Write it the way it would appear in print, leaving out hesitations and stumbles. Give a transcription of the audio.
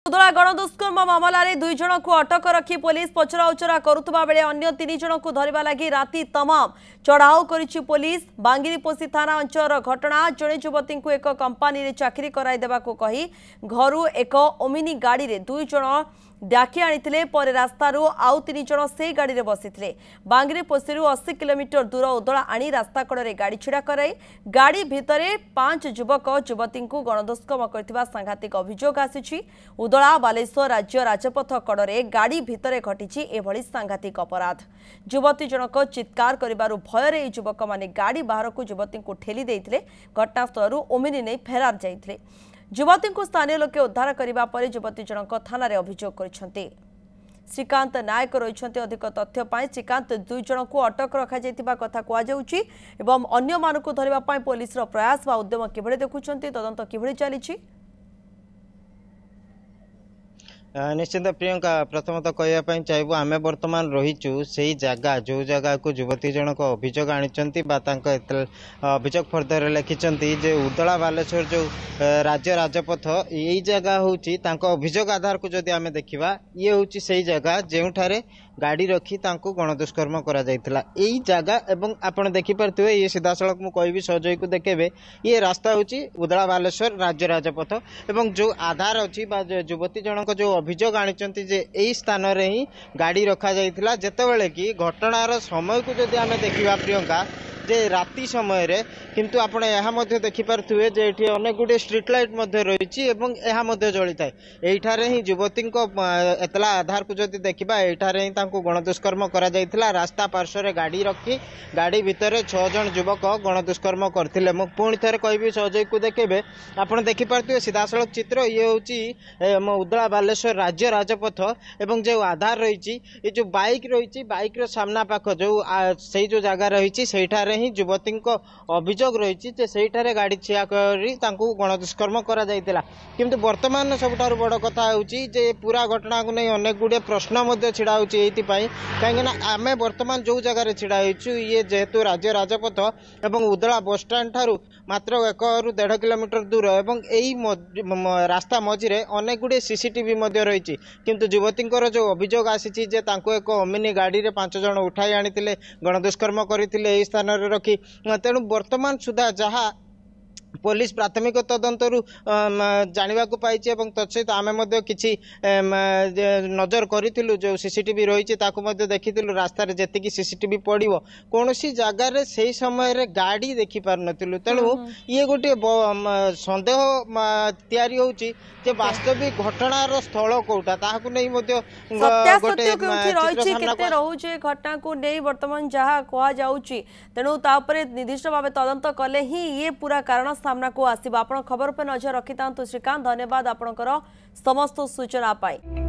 उदला गणदुष्कर्म मामलें 2 जन को अटक रखी पुलिस पचराउचरा करुवा बेले अन्य 3 जन को धरवा लगी राति तमाम चढ़ाऊ करिछि पुलिस। बांगिरीपोषी थाना अंचल घटना जड़े युवती को एक कंपानी रे चाकरी कराई देबा को कही घरू एक ओमिनी गाड़ी रे 2 जन डाकी आनी पर रास्तारू आउ 3 जन से गाड़ी रे बसी बांगिरीपोषी 80 किलोमीटर दूर उदला आनी रास्ता कड़े गाड़ी छिड़ा कराई गाड़ी भितर 5 युवक युवती को गणदुष्कर्म करथिबा सांघातिक अभियोग आसी। उदला बालेश्वर राज्य राजपथ कड़े गाड़ी भितर घटी एभली सांघातिक अपराध। युवती जनक चित्कार करिबारु भୟରେ युवक माने गाड़ी बाहर को युवती को ठेली देइथिले घटनास्थल ओमिनी नहीं फेरार जाइथिले। युवती को स्थानीय लोके उद्धार करने पर युवती जनक थाना अभियोग कर श्रीकांत नायक रही। अधिक तथ्य श्रीकांत 2 जन को अटक रखा कथा कहुच्छी एवं अन्य मानक धरने पुलिस प्रयास व उद्यम किभଳି देखुंट तदंत किभଳି चली। निश्चित प्रियंका प्रथमतः कहवाई चाहबू आम बर्तमान रहीचु से जगह जो जगह को युवती जनक अभियोग आनी अभियोग फर्दर लिखिं जे उदला बालेश्वर जो राज्य राजपथ यही जगह हूँ अभियोग आधार को जदि आम देखा ये हूँ से जगह जो गाड़ी रखी गणदुष्कर्म करा यही जगह एवं आपड़ देखिपे ये सीधा सड़क मुझे सहयोगी को देखेबे ये रास्ता हूँ उदला बालेश्वर राज्य राजपथ एवं जो आधार अच्छी युवती जनक जो अभियोग आनी यही स्थान रे ही गाड़ी रखा जाइथिला जेतेबेले कि घटनार समय को जदि आम देखा प्रियंका जे राति समय रे किंतु आपण यह मध्य देखि पारथुए जे एठी अनेक गुडे स्ट्रीट लाइट मध्य रहिछि एवं यह मध्य जळि थाए एठारे ही युवती एतला आधार को जदि देखिबा एठारे ही तांको गणदुष्कर्म करा जाइथिला रास्ता पार्श्व रे गाड़ी रखी गाड़ी भितर 6 जन युवक गणदुष्कर्म करथिले। मु पुणी थरे कहबी सहयोगी को देखेबे आपण देखि पारथुए सीधा सड़क चित्र ये होछि उदला बालेश्वर राज्य राजपथ एवं जो आधार रहिछि ये जो बाइक रहिछि बाइक रो सामना पाख जो सेही जो जगह रहिछि सेठारे ही युवती अभियोग रही से गाड़ी छिया करी गणदुष्कर्म करा जाइतिला। किंतु वर्तमान सबुठारु बड़ कथा होउची जे पूरा घटना को नहीं अनेक गुड़े प्रश्न छिड़ा होउची कहीं आम वर्तमान जो जगह छिड़ा होइछु ये जेहेतु राज्य राजपथ एवं उदला बस स्टैंड ठारू मात्र 1 ରୁ 1.5 किलोमीटर दूर एवं यही रास्ता मझिरे अनेक गुड़े सीसीटीवी रही किंतु युवती जो अभियोग आसी एक ओमिनी गाड़ी रे 5 जन उठाई आनी गणदुष्कर्म करते स्थान रखी तेणु वर्तमान सुधा जहाँ पुलिस प्राथमिक तदंतरु जानिबा को पाइछि एवं तत्सहित आमे मध्ये किछि नजर करिथिलु जो सीसीटीवी रहिछि ताकु मध्ये देखिथिलु रास्ता रे जेतिकी सीसीटीवी पड़िबो कोनोसी जगह रे सेही समय रे गाड़ी देखि पार नथिलु तेणु ये गोटे संदेह तयारी होउछि जे वास्तविक घटनार स्थल कोटा ताहाकु नै मध्ये गोटे रहिछि केते रहउछि घटना को नै वर्तमान जहा कोआ जाउछि तेणु तापरे निर्दिष्ट भाबे तदंत कले ही ये पूरा कारण सामना को आसीबा। आपण खबर पर नजर रखितांतु श्रीकांत धन्यवाद आपणकर समस्त सूचना पाई।